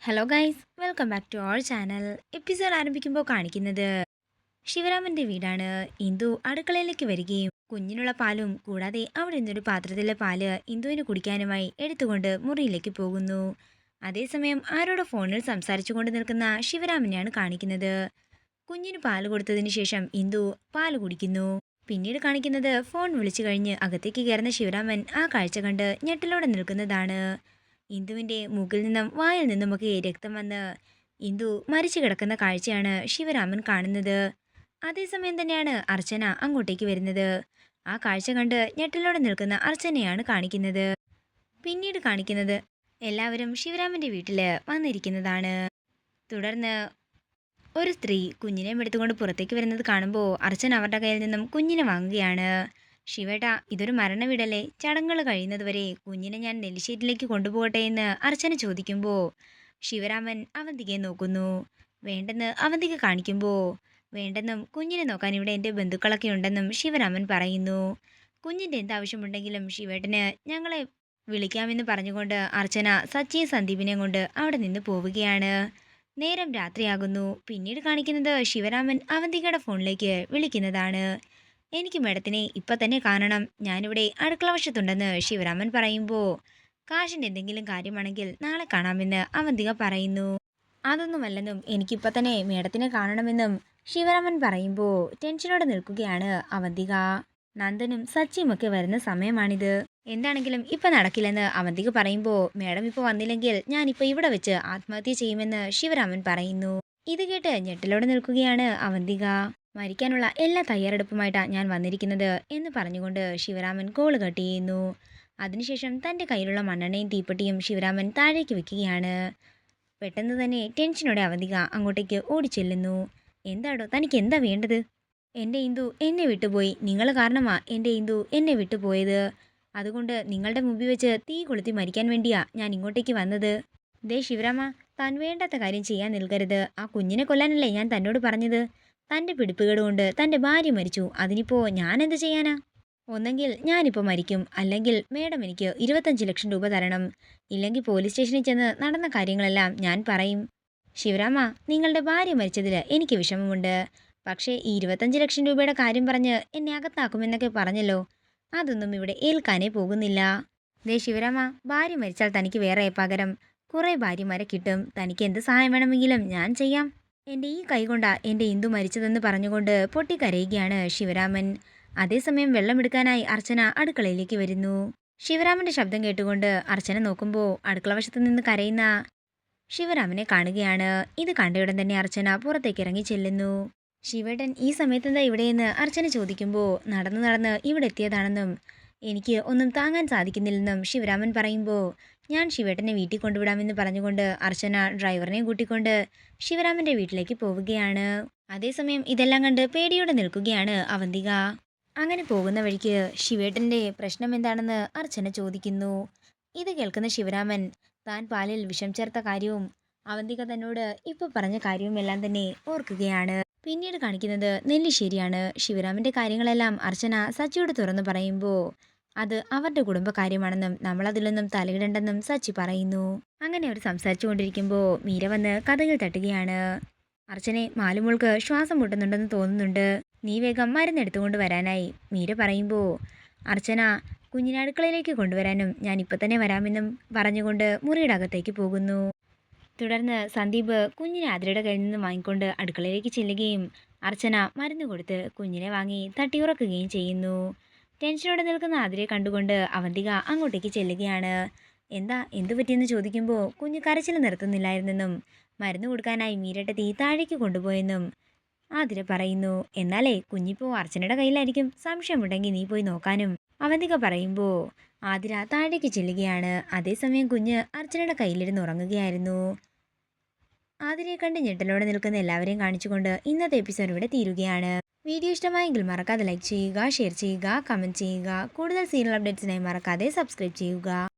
Hello guys, welcome back to our channel. Episode ആരംഭിക്കുമ്പോൾ കാണിക്കുന്നത് ശിവരാമന്റെ വീടാണ്. ഇന്ദു അടുക്കളയിലേക്ക് വരികയും കുഞ്ഞിനുള്ള പാലും കൂടാതെ അവിടെ നിന്നൊരു പാത്രത്തിലെ പാല് ഇന്ദുവിന് കുടിക്കാനുമായി എടുത്തുകൊണ്ട് മുറിയിലേക്ക് പോകുന്നു. അതേസമയം ആരോട് ഫോണിൽ സംസാരിച്ചു കൊണ്ട് നിൽക്കുന്ന ശിവരാമനെയാണ് കാണിക്കുന്നത്. കുഞ്ഞിന് പാല് കൊടുത്തതിന് ശേഷം ഇന്ദു പാല് കുടിക്കുന്നു. പിന്നീട് കാണിക്കുന്നത് ഫോൺ വിളിച്ചു കഴിഞ്ഞ് അകത്തേക്ക് കയറുന്ന ശിവരാമൻ ആ കാഴ്ച കണ്ട് ഞെട്ടലോടെ നിൽക്കുന്നതാണ്. ഇന്ദുവിൻ്റെ മൂക്കിൽ നിന്നും വായിൽ നിന്നുമൊക്കെ രക്തം വന്ന് ഇന്ദു മരിച്ചു കിടക്കുന്ന കാഴ്ചയാണ് ശിവരാമൻ കാണുന്നത്. അതേസമയം തന്നെയാണ് അർച്ചന അങ്ങോട്ടേക്ക് വരുന്നത്. ആ കാഴ്ച കണ്ട് ഞെട്ടലോടെ നിൽക്കുന്ന അർച്ചനയാണ് കാണിക്കുന്നത്. പിന്നീട് കാണിക്കുന്നത് എല്ലാവരും ശിവരാമൻ്റെ വീട്ടിൽ വന്നിരിക്കുന്നതാണ്. തുടർന്ന് ഒരു സ്ത്രീ കുഞ്ഞിനെ എടുത്തുകൊണ്ട് പുറത്തേക്ക് വരുന്നത് കാണുമ്പോൾ അർച്ചന അവരുടെ കയ്യിൽ നിന്നും കുഞ്ഞിനെ വാങ്ങുകയാണ്. ശിവേട്ട, ഇതൊരു മരണവീടല്ലേ, ചടങ്ങുകൾ കഴിയുന്നതുവരെ കുഞ്ഞിനെ ഞാൻ നെല്ലിശ്ശേരിയിലേക്ക് കൊണ്ടുപോകട്ടെ എന്ന് അർച്ചന ചോദിക്കുമ്പോൾ ശിവരാമൻ അവന്തികയെ നോക്കുന്നു. വേണ്ടെന്ന് അവന്തിക കാണിക്കുമ്പോൾ വേണ്ടെന്നും കുഞ്ഞിനെ നോക്കാൻ ഇവിടെ എൻ്റെ ബന്ധുക്കളൊക്കെ ഉണ്ടെന്നും ശിവരാമൻ പറയുന്നു. കുഞ്ഞിൻ്റെ എന്താവശ്യമുണ്ടെങ്കിലും ശിവേട്ടന് ഞങ്ങളെ വിളിക്കാമെന്ന് പറഞ്ഞുകൊണ്ട് അർച്ചന സച്ചിയും സന്ദീപിനെയും കൊണ്ട് അവിടെ നിന്ന് പോവുകയാണ്. നേരം രാത്രിയാകുന്നു. പിന്നീട് കാണിക്കുന്നത് ശിവരാമൻ അവന്തികയുടെ ഫോണിലേക്ക് വിളിക്കുന്നതാണ്. എനിക്ക് മേഡത്തിനെ ഇപ്പം തന്നെ കാണണം, ഞാനിവിടെ അടുക്കള വശത്തുണ്ടെന്ന് ശിവരാമൻ പറയുമ്പോൾ കാശിൻ്റെ എന്തെങ്കിലും കാര്യമാണെങ്കിൽ നാളെ കാണാമെന്ന് അവന്തിക പറയുന്നു. അതൊന്നുമല്ലെന്നും എനിക്കിപ്പം തന്നെ മേഡത്തിനെ കാണണമെന്നും ശിവരാമൻ പറയുമ്പോൾ ടെൻഷനോടെ നിൽക്കുകയാണ് അവന്തിക. നന്ദനും സച്ചിയുമൊക്കെ വരുന്ന സമയമാണിത്. എന്താണെങ്കിലും ഇപ്പം നടക്കില്ലെന്ന് അവന്തിക പറയുമ്പോൾ മേഡം ഇപ്പോൾ വന്നില്ലെങ്കിൽ ഞാനിപ്പോൾ ഇവിടെ വെച്ച് ആത്മഹത്യ ചെയ്യുമെന്ന് ശിവരാമൻ പറയുന്നു. ഇത് കേട്ട് ഞെട്ടലോടെ നിൽക്കുകയാണ് അവന്തിക. മരിക്കാനുള്ള എല്ലാ തയ്യാറെടുപ്പുമായിട്ടാണ് ഞാൻ വന്നിരിക്കുന്നത് എന്ന് പറഞ്ഞുകൊണ്ട് ശിവരാമൻ കോള് കട്ട് ചെയ്യുന്നു. അതിനുശേഷം തൻ്റെ കയ്യിലുള്ള മണ്ണെണ്ണയും തീപ്പെട്ടിയും ശിവരാമൻ താഴേക്ക് വെക്കുകയാണ്. പെട്ടെന്ന് തന്നെ ടെൻഷനോടെ അവന്തിക അങ്ങോട്ടേക്ക് ഓടിച്ചെല്ലുന്നു. എന്താടോ, തനിക്ക് എന്താ വേണ്ടത്? എൻ്റെ ഇന്ദു എന്നെ വിട്ടുപോയി, നിങ്ങൾ കാരണമാ എൻ്റെ ഇന്ദു എന്നെ വിട്ടുപോയത്. അതുകൊണ്ട് നിങ്ങളുടെ മുമ്പിൽ വെച്ച് തീ കൊളുത്തി മരിക്കാൻ വേണ്ടിയാ ഞാൻ ഇങ്ങോട്ടേക്ക് വന്നത്. ദേ ശിവരാമ, താൻ വേണ്ടാത്ത കാര്യം ചെയ്യാൻ നിൽക്കരുത്. ആ കുഞ്ഞിനെ കൊല്ലാനല്ലേ ഞാൻ തന്നോട് പറഞ്ഞത്. തൻ്റെ പിടിപ്പുകേട് കൊണ്ട് തൻ്റെ ഭാര്യ മരിച്ചു, അതിനിപ്പോൾ ഞാൻ എന്ത് ചെയ്യാനാ? ഒന്നെങ്കിൽ ഞാനിപ്പോൾ മരിക്കും, അല്ലെങ്കിൽ മേഡം എനിക്ക് 25 ലക്ഷം രൂപ തരണം. ഇല്ലെങ്കിൽ പോലീസ് സ്റ്റേഷനിൽ ചെന്ന് നടന്ന കാര്യങ്ങളെല്ലാം ഞാൻ പറയും. ശിവരാമ, നിങ്ങളുടെ ഭാര്യ മരിച്ചതിൽ എനിക്ക് വിഷമമുണ്ട്. പക്ഷേ ഈ 25 ലക്ഷം രൂപയുടെ കാര്യം പറഞ്ഞ് എന്നെ അകത്താക്കുമെന്നൊക്കെ പറഞ്ഞല്ലോ, അതൊന്നും ഇവിടെ ഏൽക്കാനേ പോകുന്നില്ല. ദേ ശിവരാമ, ഭാര്യ മരിച്ചാൽ തനിക്ക് വേറെ പകരം കുറേ ഭാര്യമാരെ കിട്ടും. തനിക്ക് എന്ത് സഹായം വേണമെങ്കിലും ഞാൻ ചെയ്യാം. എൻ്റെ ഈ കൈകൊണ്ടാ എൻ്റെ ഇന്ദു മരിച്ചതെന്ന് പറഞ്ഞുകൊണ്ട് പൊട്ടിക്കരയുകയാണ് ശിവരാമൻ. അതേസമയം വെള്ളമെടുക്കാനായി അർച്ചന അടുക്കളയിലേക്ക് വരുന്നു. ശിവരാമൻ്റെ ശബ്ദം കേട്ടുകൊണ്ട് അർച്ചന നോക്കുമ്പോൾ അടുക്കള വശത്ത് നിന്ന് കരയുന്ന ശിവരാമനെ കാണുകയാണ്. ഇത് കണ്ടയുടൻ തന്നെ അർച്ചന പുറത്തേക്ക് ഇറങ്ങി ചെല്ലുന്നു. ശിവേട്ടൻ ഈ സമയത്തെന്താ ഇവിടെയെന്ന് അർച്ചന ചോദിക്കുമ്പോൾ നടന്ന് നടന്ന് ഇവിടെ എത്തിയതാണെന്നും എനിക്ക് ഒന്നും താങ്ങാൻ സാധിക്കുന്നില്ലെന്നും ശിവരാമൻ പറയുമ്പോൾ ഞാൻ ശിവേട്ടനെ വീട്ടിൽ കൊണ്ടുവിടാമെന്ന് പറഞ്ഞുകൊണ്ട് അർച്ചന ഡ്രൈവറിനെ കൂട്ടിക്കൊണ്ട് ശിവരാമൻ്റെ വീട്ടിലേക്ക് പോവുകയാണ്. അതേസമയം ഇതെല്ലാം കണ്ട് പേടിയോടെ നിൽക്കുകയാണ് അവന്തിക. അങ്ങനെ പോകുന്ന വഴിക്ക് ശിവേട്ടൻ്റെ പ്രശ്നം എന്താണെന്ന് അർച്ചന ചോദിക്കുന്നു. ഇത് കേൾക്കുന്ന ശിവരാമൻ താൻ പാലിൽ വിഷം ചേർത്ത കാര്യവും അവന്തിക തന്നോട് ഇപ്പോൾ പറഞ്ഞ കാര്യവും എല്ലാം തന്നെ ഓർക്കുകയാണ്. പിന്നീട് കാണിക്കുന്നത് നെല്ലിശ്ശേരിയാണ്. ശിവരാമൻ്റെ കാര്യങ്ങളെല്ലാം അർച്ചന സച്ചിയോട് തുറന്നു പറയുമ്പോൾ അത് അവരുടെ കുടുംബകാര്യമാണെന്നും നമ്മളതിലൊന്നും തലയിടണ്ടെന്നും സച്ചി പറയുന്നു. അങ്ങനെ അവർ സംസാരിച്ചു കൊണ്ടിരിക്കുമ്പോൾ മീര വന്ന് കഥകൾ തട്ടുകയാണ്. അർച്ചനെ, മാലുമോൾക്ക് ശ്വാസം മുട്ടുന്നുണ്ടെന്ന് തോന്നുന്നുണ്ട്, നീ വേഗം മരുന്നെടുത്തുകൊണ്ട് വരാനായി മീര പറയുമ്പോൾ അർച്ചന കുഞ്ഞിനെ അടുക്കളയിലേക്ക് കൊണ്ടുവരാനും ഞാൻ ഇപ്പം തന്നെ വരാമെന്നും പറഞ്ഞുകൊണ്ട് മുറിയുടെ അകത്തേക്ക് പോകുന്നു. തുടർന്ന് സന്ദീപ് കുഞ്ഞിനെ ആതിരയുടെ കയ്യിൽ നിന്ന് വാങ്ങിക്കൊണ്ട് അടുക്കളയിലേക്ക് ചെല്ലുകയും അർച്ചന മരുന്ന് കൊടുത്ത് കുഞ്ഞിനെ വാങ്ങി തട്ടിയുറക്കുകയും ചെയ്യുന്നു. ടെൻഷനോടെ നിൽക്കുന്ന ആതിരയെ കണ്ടുകൊണ്ട് അവന്തിക അങ്ങോട്ടേക്ക് ചെല്ലുകയാണ്. എന്തു പറ്റിയെന്ന് ചോദിക്കുമ്പോൾ കുഞ്ഞ് കരച്ചിൽ നിർത്തുന്നില്ലായിരുന്നെന്നും മരുന്ന് കൊടുക്കാനായി മീരട്ടത്തി താഴേക്ക് കൊണ്ടുപോയെന്നും ആതിര പറയുന്നു. എന്നാലേ കുഞ്ഞിപ്പോൾ അർച്ചനയുടെ കയ്യിലായിരിക്കും, സംശയമുണ്ടെങ്കിൽ നീ പോയി നോക്കാനും അവന്തിക പറയുമ്പോൾ ആതിര താഴേക്ക് ചെല്ലുകയാണ്. അതേസമയം കുഞ്ഞ് അർച്ചനയുടെ കയ്യിലിരുന്ന് ഉറങ്ങുകയായിരുന്നു. ആതിരയെ കണ്ട് ഞെട്ടലോടെ നിൽക്കുന്ന എല്ലാവരെയും കാണിച്ചുകൊണ്ട് ഇന്നത്തെ എപ്പിസോഡ് ഇവിടെ തീരുകയാണ്. വീഡിയോ ഇഷ്ടമായെങ്കിൽ മറക്കാതെ ലൈക്ക് ചെയ്യുക, ഷെയർ ചെയ്യുക, കമൻറ്റ് ചെയ്യുക. കൂടുതൽ സീരിയൽ അപ്ഡേറ്റ്സിനായി മറക്കാതെ സബ്സ്ക്രൈബ് ചെയ്യുക.